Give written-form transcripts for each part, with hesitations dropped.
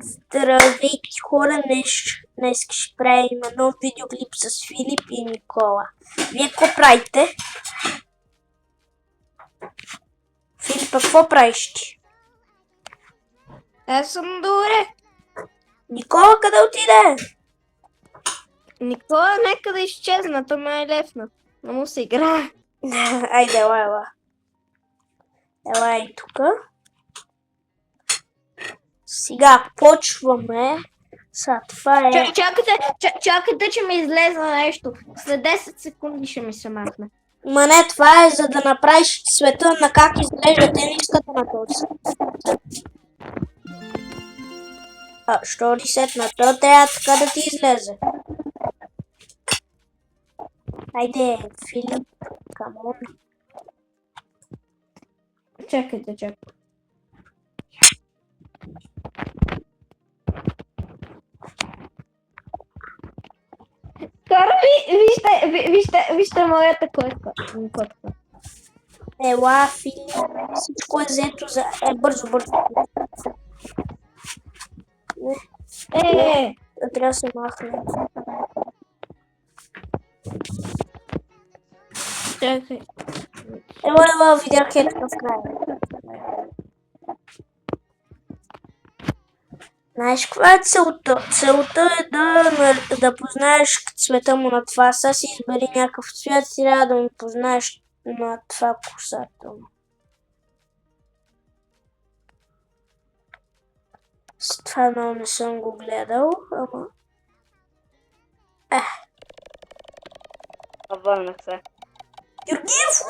Здравейки хора, днес ще правим нов видеоклип с Филип и Никола. Вие какво правите? Филип, какво правиш ти? Аз съм добре. Никола къде отиде? Никола нека да изчезна, то ме е лефна. Не му се играе. Айде, ела. Ела и тука. Сега почваме. Сега това е... Чакайте, че ми излезна нещо. След 10 секунди ще ми се махне. Ма не, това е за да направиш света на как изглежда тениската на този. Що ли сетна? То трябва така да ти излезе. Айде, Филип, камон. Чакайте. Хора, вижте моята котка. Ела, Филип, всичко е взето за... бързо. Трябва да се махне. Чакай. Ела, видях в края. Знаеш каква е целта? Целта е да познаеш цвета му на това. Сега си избери някакъв цвят и трябва да му познаеш на това косата му. С това много не съм го гледал, ама... Върнах се. Георгиев,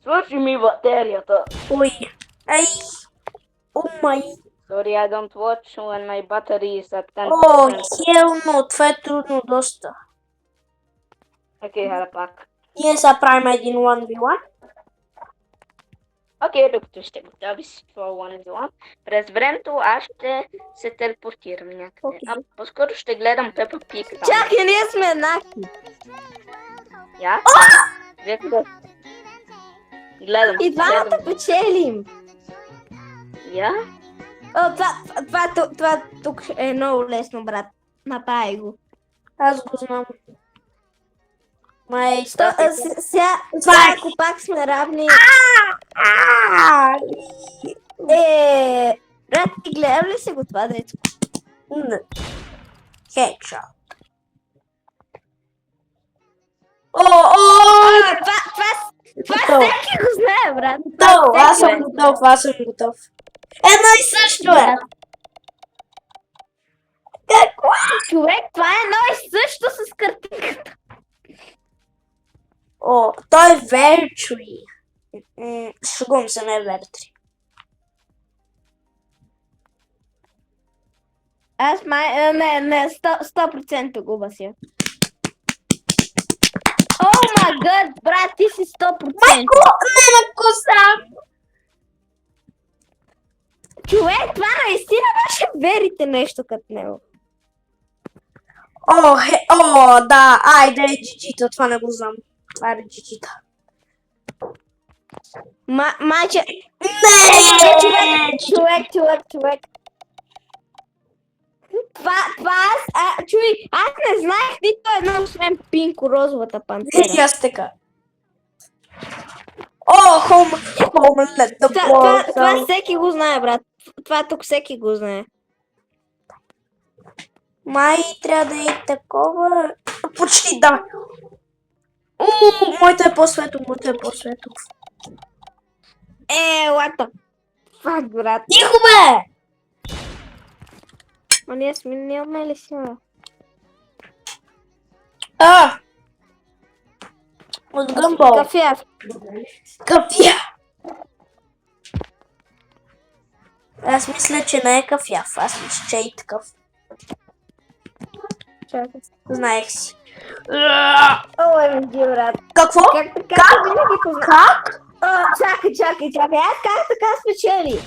Свърши ми батерията. Ой, ай, о май. Sorry, I don't watch when my battery is at 10%. О, хелно, това е трудно доста. Окей, хайде пак. Ние сега правим един 1v1. Окей, докато ще готови си това 1v1. През времето аз ще се телепортирам някъде. Окей. По-скоро ще гледам Пепа Пиг. Чакай, ние сме еднакви. Я? Вие къде? Гледам. И двамата печелим. Я? О, това тук е много лесно, брат. Направи го. Аз го знам. Май Сега, ако пак сме равни... Брат, ти гледам ли си го това дето? Не. Хедшот. Това всеки го знае, брат. Аз съм готов. Едно и също е. Какво? Човек, това е едно и също с картинката. О, той е Вертри. Шугум се, не е Вертри. Аз май... Не, 100% губа си. О май гад, брат, ти си 100%. Майко, не на коса. Човек, това наистина беше верите нещо като него. О, да, айде, GG-та, това не го знам. Това е GG-та. Майче... Не! Човек. Чуй, аз не знаех нито едно, освен пинко-розовата пантера. И аз така. О, Homeland, Това всеки го знае, брат. Това тук всеки го знае. Май трябва да е такова. Почти да. Моето е по-светло, What the fuck, брат. Тихо, бе! Ма ние сменяме ли сега? От Гъмбъл. Кафя. Аз мисля, че не е кафяв. Аз мисля, че е и такъв. Чакай. Знаех си. OMG, брат. Какво? Как? Чакай. Аз как така спечели?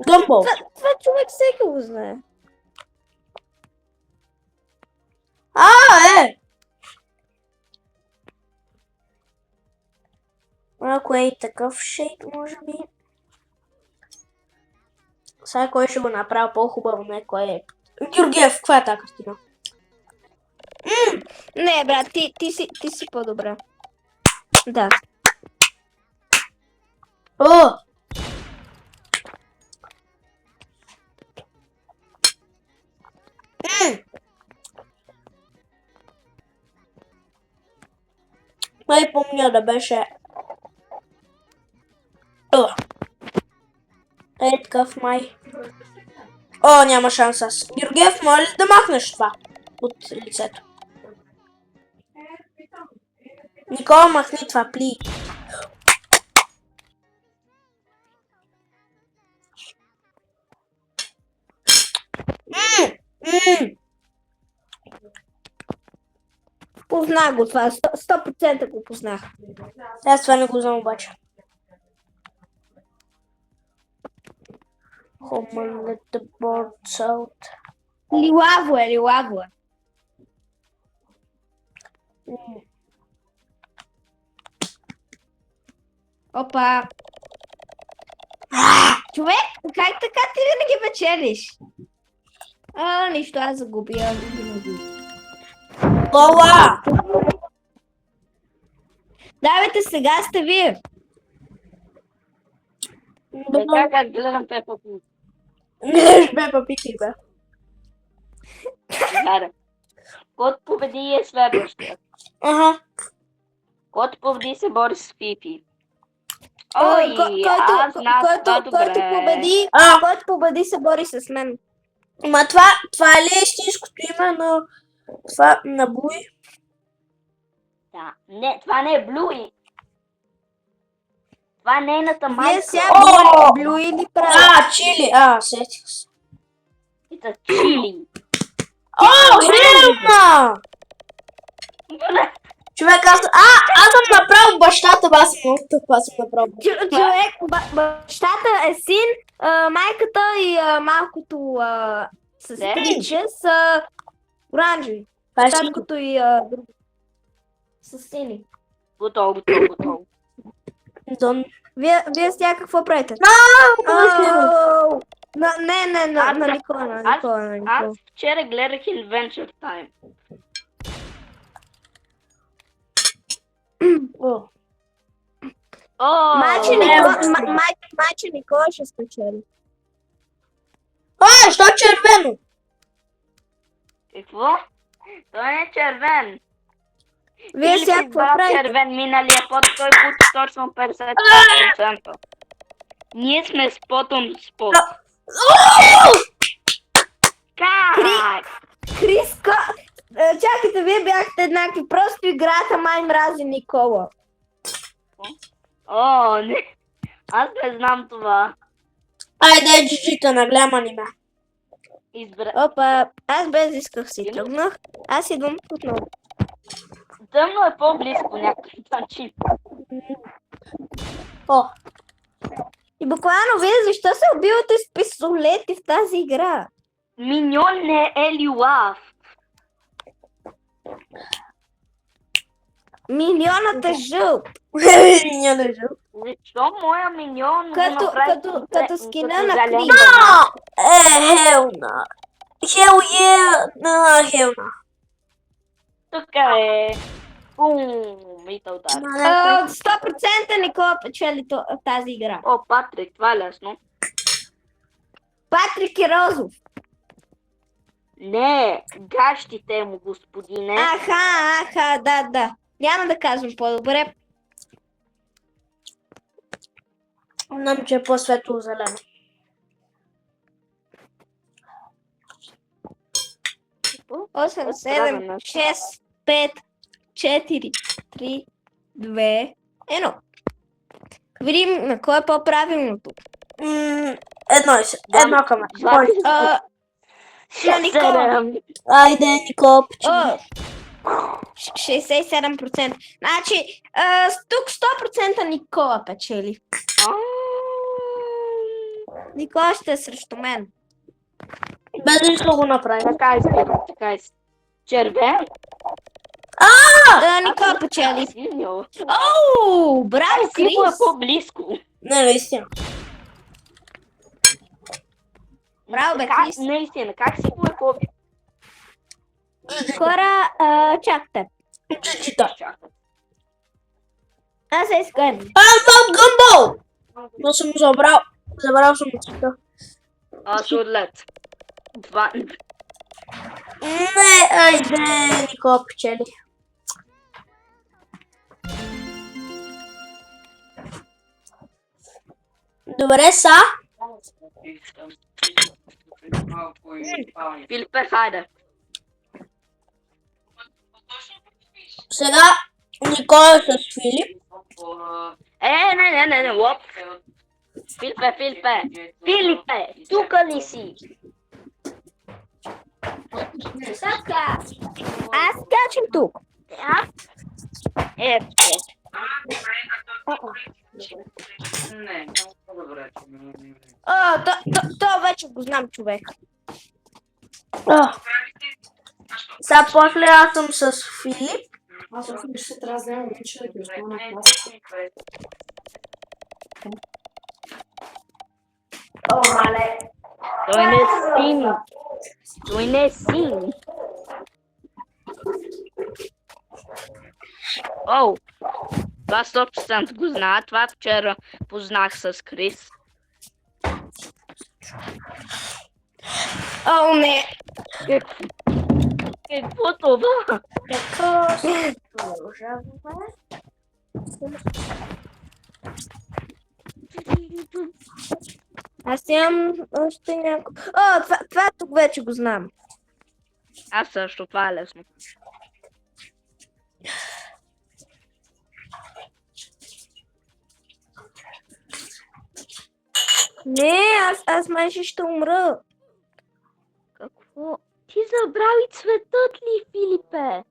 Гъмбъл. Това човек всеки го знае. Ако е и такъв шейд, може би. Сега кой ще го направи по-хубаво, не кой е. Георгиев, каква е тази картина? Не, брат, ти си по-добра. Да. О! Май помня да беше... О! Е такъв май. О, няма шанс аз. Георгиев, моля ли да махнеш това от лицето? Никола, махни това, пли. Познах го това, 100% го познах. Аз това не го знам обаче. Homer let the birds out. Лилаво е. Опа. Човек, как така ти винаги печелиш? Нищо, аз загубя. Кола! Давайте, сега сте вие. Така как гледам Пепа Пиг. Гледаш Пепа Пиг, бе. Да. Кот победи е следващия. Ага. Кот победи се бори с Фифи. Който победи се бори с мен. Ма това е ли истинското име на това на Блуи? Да. Не, това не е Блуи. Това е нейната майка. Вие сега О! Блю или прави? Чили. Сетих се. И за Чили. О, Хелна! Човек, аз съм направил бащата, аз съм много тъп, аз съм направил. Човек, бащата е син, майката и малкото сестриче са оранжеви. Таткото и друго. Са сини. Готово. Дон. Вие с тях какво правите? На Никола. Аз вчера гледах Adventure Time. Майче Никола ще спечели. Що червено? Какво? Той не е червен. Вие Или сега си какво избрал правите? червен миналия път, той получи точно 50%. Ние сме спотом спот. Как? Криско, чакайте, вие бяхте еднакви, просто играта май мрази Никола. О, не. Аз не знам това. Айде, джиджита, нагляма ни ме. Опа, аз без исках си тръгнах. Аз идвам отново. Тъмно е по-близко някакъв начин. О, И буквално вие защо се убивате с пистолети в тази игра? Миньон не е лилав. Милионът е жълт. няма да жил. Защо моя миньон Като скина на Крис. Хелна. Хелна. Тук е. Бум, и те удари. 100% Никола печели тази игра. О, Патрик, това е лесно. Патрик е розов. Не, гащите му, господине. Аха, да. Няма да казвам по-добре. Знам, че е по-светло зелено. Осем, 7, 6, 5, 4, 3, 2, 1. Видим на кой е по-правилното. Едно към мен. На Никола. Айде, Никола, почини. 67%. Значи, тук 100% Никола печели. Никола ще е срещу мен. Без нищо го направи. Така е. Червен. Никола печели. Силно. Оу, браво, Силно е Крис. по-близко. Не, наистина. Браво, бе, Как, Крис. наистина, как силно е по-близко? Хора, чакате. Чичита. Аз се искам. Пам гъмбъл! Но съм забрал. Забрал съм цвета. Аз отлет. Два. Не, айде, Никола печели. Добре, са. Филипе, хайде. Сега Никола е с Филип. Не, лоп. Филипе, тука ли си? Така. Аз скачам тук. Ето. То вече го знам, човек. Сега после аз съм с Филип. Аз съм ще трябва да взема момиче да ги остана на класа. О, мале. Той не е син. О, това 100% го знаят. Това вчера познах с Крис. О, не. Какво това? Така, продължаваме. Аз имам още някой. О, това тук вече го знам. Аз също, това е лесно. Не, аз май ще умра. Какво? Ти забрави цветът ли, Филипе?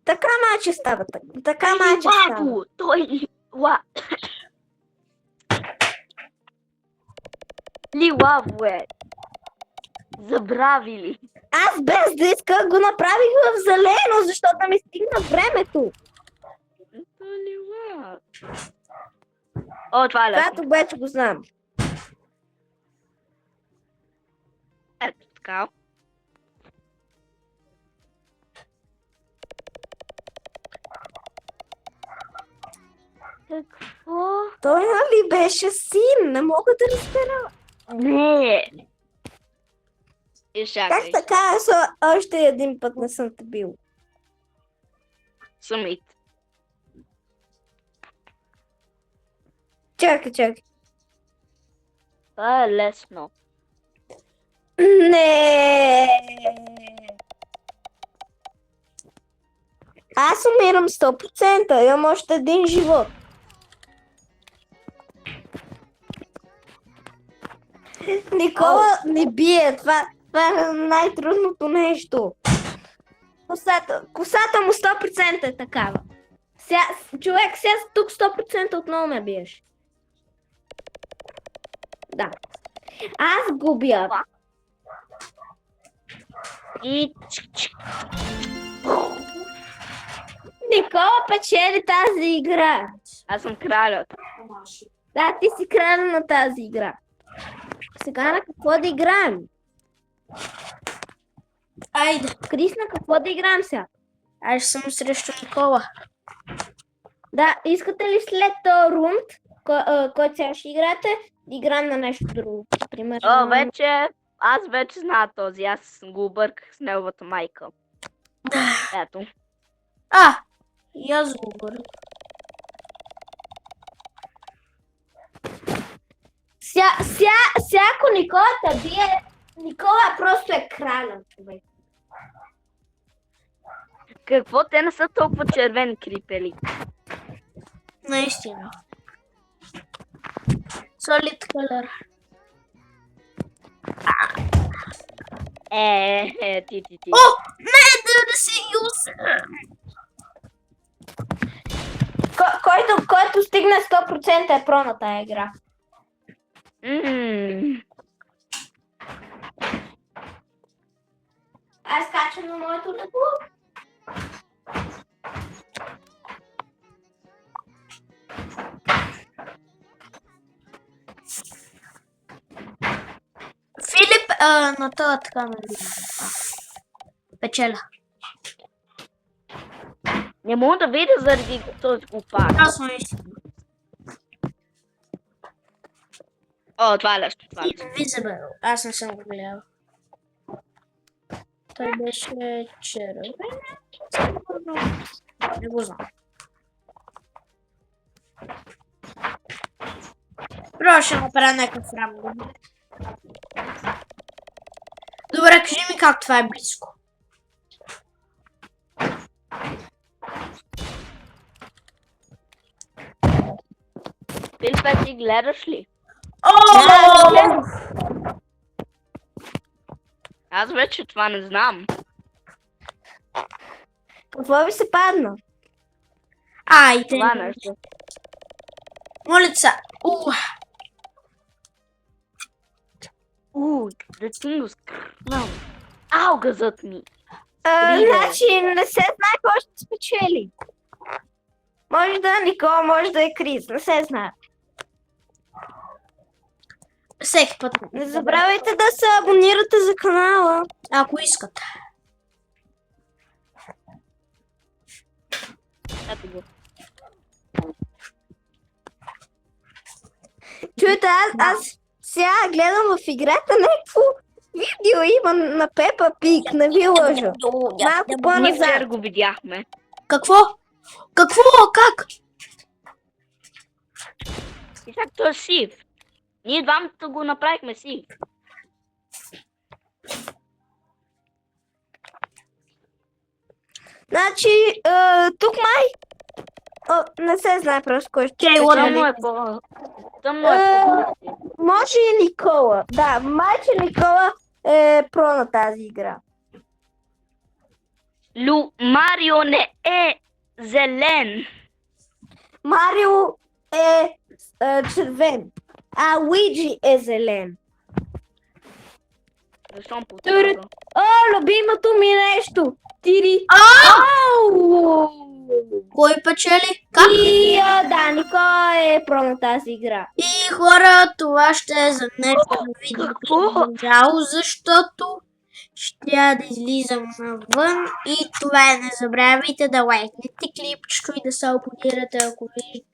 Така маче става. Така маче става. Лилаво! Той лила... Лилаво е. Забравили. Аз без да иска го направих в зелено, защото да ми стигна времето. То лила. О, това е лесно. Това тук вече го знам. Ето така. Какво? Той нали беше син? Не мога да разбера. Не. И Как чакай. така? Аз още един път не съм те бил. Самит. Чакай. Това е лесно. Не. Аз умирам 100%. Имам още един живот. Никола не бие. Това е най-трудното нещо. Косата му 100% е такава. Човек, сега тук 100% отново ме биеш. Да. Аз губя. И Никола печели тази игра. аз съм кралят. Да, ти си краля на тази игра. Сега на какво да играем? Айде, Крис, на какво да играем сега? аз съм срещу Никола. Да, искате ли след този рунд, който сега ще играете, да играем на нещо друго? Примерно. О, аз вече знам този. Аз го обърках с неговата майка. Ето. И аз го обърна. Всяко Никола те бие, Никола просто е краля, човек. Какво? Те не са толкова червени крипели. Наистина. Solid color. Ти. О, не, да се юза. Който стигне 100% е про на тая игра. Аз качвам на моето легло. Филип, на това така ме види. Печеля. Не мога да видя заради този глупак. Аз съм истина. О, това е лесно, това е лесно. Invisible. Аз не съм го гледал. Той беше червен. Не го знам. Просто ще направя някакъв рам. Добре, кажи ми как това е близко. Филипе, ти гледаш ли? О! Аз вече това не знам. Какво ви се падна? Айде. Това нещо. Моля се. The thing was crumb. Ау, газът ми. Значи не се знае кой ще спечели. Може да е Никола, може да е Крис. Не се знае. Всеки път. Не забравяйте да се абонирате за канала. Ако искате. Ето го. Чуйте, аз сега гледам в играта някакво видео има на Пепа Пиг, не ви лъжа. Малко Ние по-назад. вчера го видяхме. Какво? Какво? Как? И как той е сив. Ние двамата го направихме сив. Значи, тук май не се знае просто кой ще Окей, спечели. Тъмно е по... Тъмно е по... Може и Никола. Да, майче Никола е про на тази игра. Марио не е зелен. Марио е червен, а Луиджи е зелен. Защо му Турит. повторя? О, любимото ми нещо! Тири! Ау! Кой печели? Как? И да, Никола е про на тази игра. И хора, това ще е за днешното видео. Какво? Жал, защото ще трябва да излизам навън и това е. Не забравяйте да лайкнете клипчето и да се абонирате,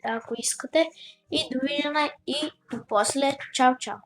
ако искате. И довиждане и до после. Чао, чао.